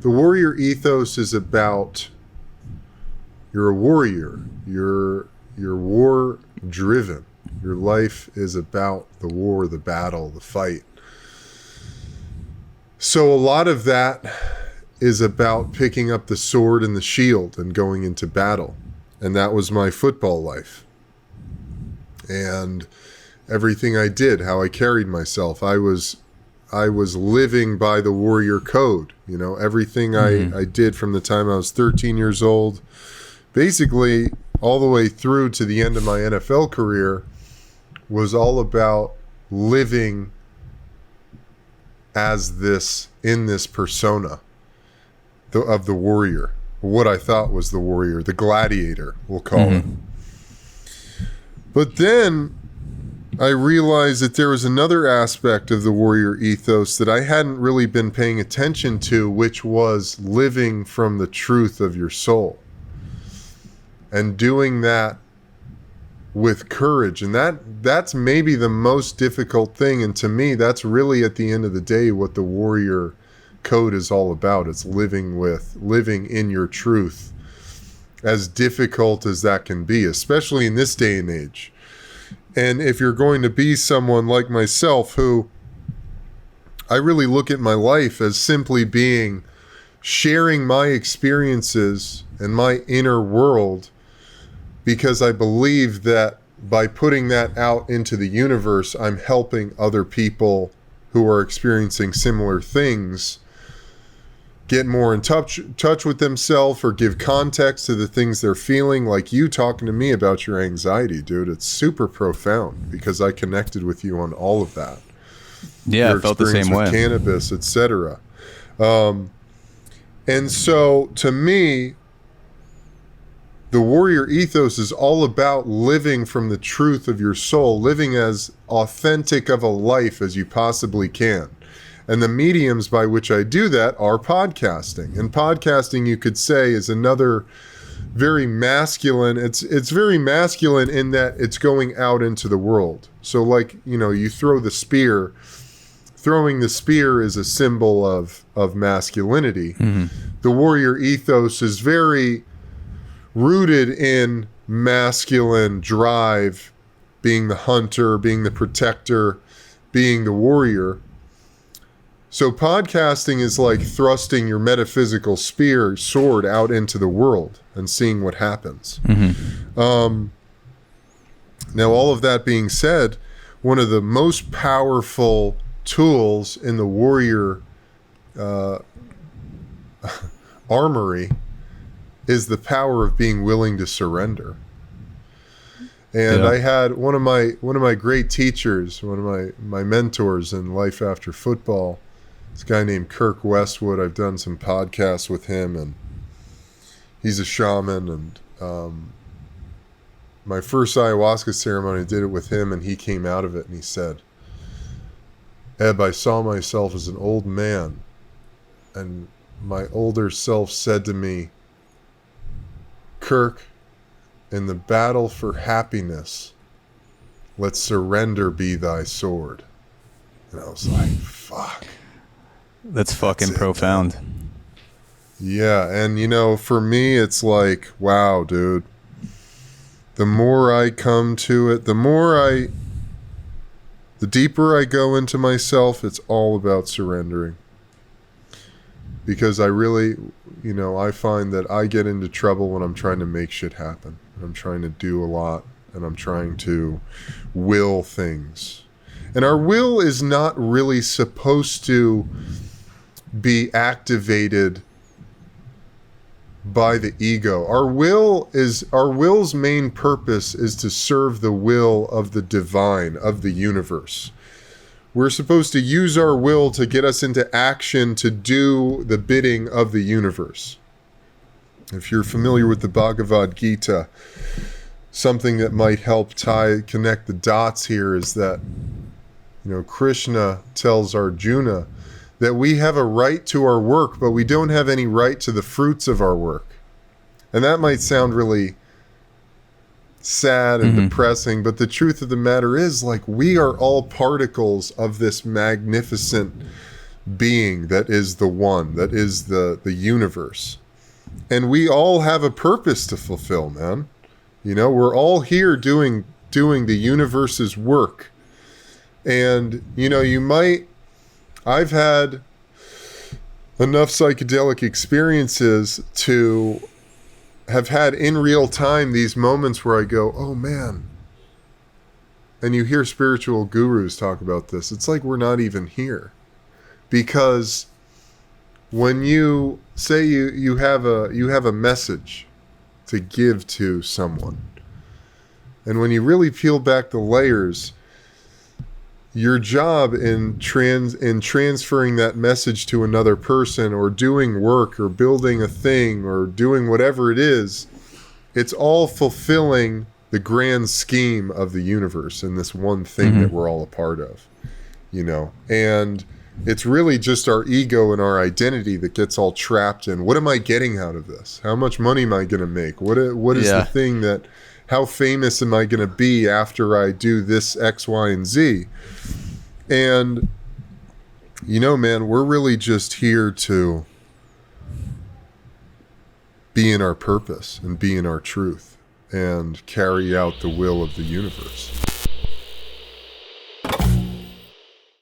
The warrior ethos is about, you're a warrior. You're war driven. Your life is about the war, the battle, the fight. So a lot of that is about picking up the sword and the shield and going into battle. And that was my football life. And everything I did, how I carried myself, I was living by the warrior code. You know, everything I did from the time I was 13 years old, basically all the way through to the end of my NFL career, was all about living as this, in this persona of the warrior, what I thought was the warrior, the gladiator, we'll call it. But then I realized that there was another aspect of the warrior ethos that I hadn't really been paying attention to, which was living from the truth of your soul and doing that with courage. And that's maybe the most difficult thing. And to me, that's really at the end of the day what the warrior code is all about. It's living in your truth, as difficult as that can be, especially in this day and age. And if you're going to be someone like myself, who I really look at my life as simply being sharing my experiences and my inner world, because I believe that by putting that out into the universe, I'm helping other people who are experiencing similar things get more in touch with themselves, or give context to the things they're feeling. Like you talking to me about your anxiety, dude, it's super profound because I connected with you on all of that. Yeah, I felt the same way. Cannabis, etc. And so to me, the warrior ethos is all about living from the truth of your soul, living as authentic of a life as you possibly can. And the mediums by which I do that are podcasting. And podcasting, you could say, is another very masculine. It's very masculine in that it's going out into the world. So like, you know, you throw the spear. Throwing the spear is a symbol of masculinity. The warrior ethos is very rooted in masculine drive, being the hunter, being the protector, being the warrior. So podcasting is like thrusting your metaphysical sword out into the world and seeing what happens. Now, all of that being said, one of the most powerful tools in the warrior armory is the power of being willing to surrender. And I had one of my great teachers, one of my mentors in life after football, this guy named Kirk Westwood. I've done some podcasts with him, and he's a shaman. And my first ayahuasca ceremony, I did it with him, and he came out of it and he said, "Eb, I saw myself as an old man, and my older self said to me, Kirk, in the battle for happiness, let surrender be thy sword." And I was like, fuck. That's fucking profound. Yeah, and you know, for me, it's like, wow, dude. The more I come to it, the deeper I go into myself, it's all about surrendering. Because I really, you know, I find that I get into trouble when I'm trying to make shit happen. I'm trying to do a lot, and I'm trying to will things. And our will is not really supposed to be activated by the ego. Our will's main purpose is to serve the will of the divine, of the universe. We're supposed to use our will to get us into action to do the bidding of the universe. If you're familiar with the Bhagavad Gita, something that might help connect the dots here is that, you know, Krishna tells Arjuna that we have a right to our work, but we don't have any right to the fruits of our work. And that might sound really sad and depressing, but the truth of the matter is, like, we are all particles of this magnificent being that is the one, that is the universe. And we all have a purpose to fulfill, man. You know, we're all here doing the universe's work. And, you know, I've had enough psychedelic experiences to have had in real time these moments where I go, oh man. And you hear spiritual gurus talk about this. It's like we're not even here. Because when you say you have a message to give to someone, and when you really peel back the layers, your job in transferring that message to another person, or doing work, or building a thing, or doing whatever it is, it's all fulfilling the grand scheme of the universe and this one thing that we're all a part of, you know. And it's really just our ego and our identity that gets all trapped in, what am I getting out of this? How much money am I going to make? What is the thing that, how famous am I going to be after I do this X, Y, and Z? And, you know, man, we're really just here to be in our purpose and be in our truth and carry out the will of the universe.